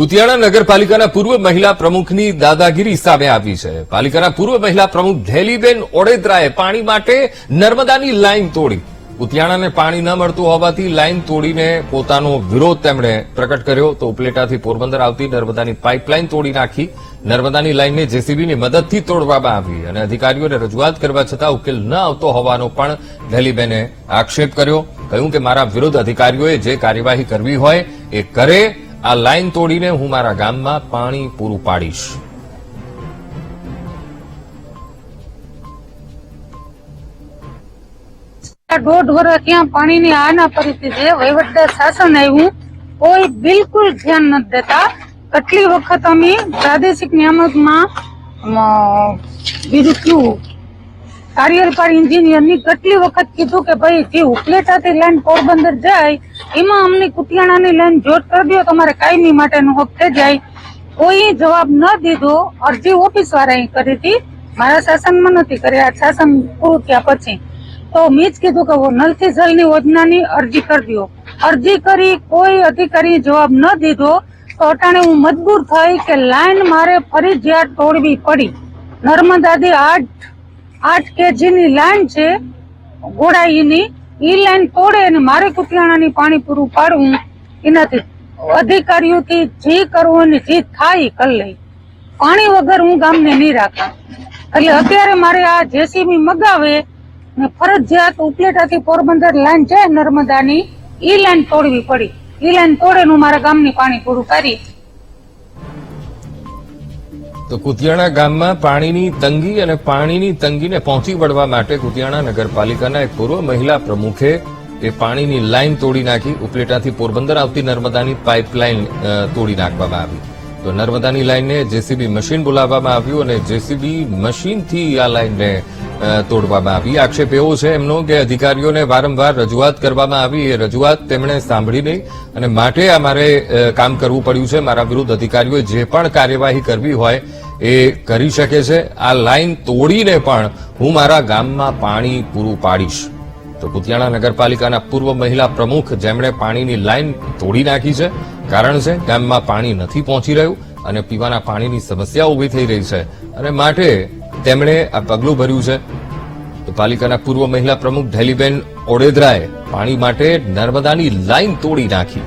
કુતિયાણા નગરપાલિકાના પૂર્વ મહિલા પ્રમુખની દાદાગીરી સામે આવી છે। પાલિકાના પૂર્વ મહિલા પ્રમુખ ધેલીબેન ઓડેદરાએ પાણી માટે નર્મદાની લાઇન તોડી। કુતિયાણાને પાણી ન મળતું હોવાથી લાઇન તોડીને પોતાનો વિરોધ તેમણે પ્રકટ કર્યો તો ઉપલેટાથી પોરબંદર આવતી નર્મદાની પાઇપલાઇન તોડી નાખી। નર્મદાની લાઇનને જેસીબીની મદદથી તોડવામાં આવી અને અધિકારીઓને રજૂઆત કરવા છતાં ઉકેલ ન આવતો હોવાનો પણ ધેલીબેને આક્ષેપ કર્યો। કહ્યું કે મારા વિરુદ્ધ અધિકારીઓએ જે કાર્યવાહી કરવી હોય એ કરે। આ લાઇન તોડીને હું મારા ગામમાં પાણી પૂરું પાડીશ। દોઢ વર્ષ ત્યાં પાણીની આના પરિસ્થિતિ વહીવટદાર શાસન આવ્યું કોઈ બિલકુલ ધ્યાન નથી દેતા। કેટલી વખત અમે પ્રાદેશિક નિયામકમાં બીજું કયું કાર્યપારી એન્જિનિયરની કેટલી વખત કીધું કે ભાઈ જે ઉપલેટાથી લાઈન પોરબંદર જાય એમાં અમને કુતિયાણાની લાઈન જોડ કરી દો તમારે કાયમી માટેનો હક થઈ જાય। કોઈ જવાબ ન દીધો। અરજી ઓફિસ વાળાએ કરી હતી, મારા શાસનમાં નથી કરી। આ શાસન પૂરું થયા પછી તો મેં જ કીધું કે નલ થી જલની યોજનાની અરજી કરી દો। અરજી કરી કોઈ અધિકારીએ જવાબ ન દીધો તો અટાણે હું મજબૂર થઈ કે લાઈન મારે ફરજિયાત તોડવી પડી। નર્મદાથી 8 kgની લાઈન છે ગોળાઈની, એ લાઈન તોડે અને મારે કુતિયાણાની પાણી પૂરું પાડવું એનાથી અધિકારીઓથી જે કરવું ને જે થાય કરી લઈ। પાણી વગર હું ગામને નહીં રાખા। એટલે અત્યારે મારે આ જેસીબી મગાવે ને ફરજિયાત ઉપલેટાથી પોરબંદર લાઈન છે નર્મદાની, એ લાઈન તોડવી પડી। એ લાઈન તોડે હું મારા ગામની પાણી પૂરું કરી। તો કુતિયાણા ગામમાં પાણીની તંગી અને પાણીની તંગીને પહોંચી વળવા માટે કુતિયાણા નગરપાલિકાના એક પૂર્વ મહિલા પ્રમુખે એ પાણીની લાઇન તોડી નાખી। ઉપલેટાથી પોરબંદર આવતી નર્મદાની પાઇપલાઇન તોડી નાખવામાં આવી। તો નર્મદાની લાઇનને જેસીબી મશીન બોલાવવામાં આવ્યું અને જેસીબી મશીનથી આ લાઇનને તોડવામાં આવી। આક્ષેપ એવો છે એમનો કે અધિકારીઓને વારંવાર રજૂઆત કરવામાં આવી, એ રજૂઆત તેમણે સાંભળી નહીં અને માટે આ મારે કામ કરવું પડ્યું છે। મારા વિરુદ્ધ અધિકારીઓએ જે પણ કાર્યવાહી કરવી હોય એ કરી શકે છે। આ લાઇન તોડીને પણ હું મારા ગામમાં પાણી પૂરું પાડીશ। તો કુતિયાણા નગરપાલિકાના પૂર્વ મહિલા પ્રમુખ જેમણે પાણીની લાઇન તોડી નાખી છે, કારણ છે ગામમાં પાણી નથી પહોંચી રહ્યું અને પીવાના પાણીની સમસ્યા ઉભી થઈ રહી છે અને માટે તેમણે આ પગલું ભર્યું છે। તો પાલિકાના પૂર્વ મહિલા પ્રમુખ ધેલીબેન ઓડેદરાએ પાણી માટે નર્મદાની લાઇન તોડી નાખી।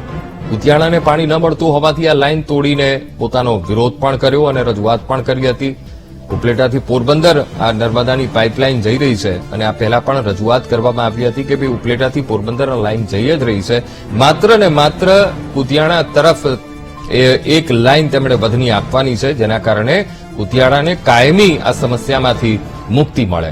કુતિયાણાને પાણી ન મળતું હોવાથી આ લાઇન તોડીને પોતાનો વિરોધ પણ કર્યો અને રજૂઆત પણ કરી હતી। ઉપલેટાથી પોરબંદર આ નર્મદાની પાઇપલાઇન જઈ રહી છે અને આ પહેલા પણ રજૂઆત કરવામાં આવી હતી કે ભાઈ ઉપલેટાથી પોરબંદર લાઇન જઈ જ રહી છે, માત્ર ને માત્ર કુતિયાણા તરફ એક લાઇન તેમણે વધની આપવાની છે, જેના કારણે કુતિયાણાને કાયમી આ સમસ્યામાંથી મુક્તિ મળે।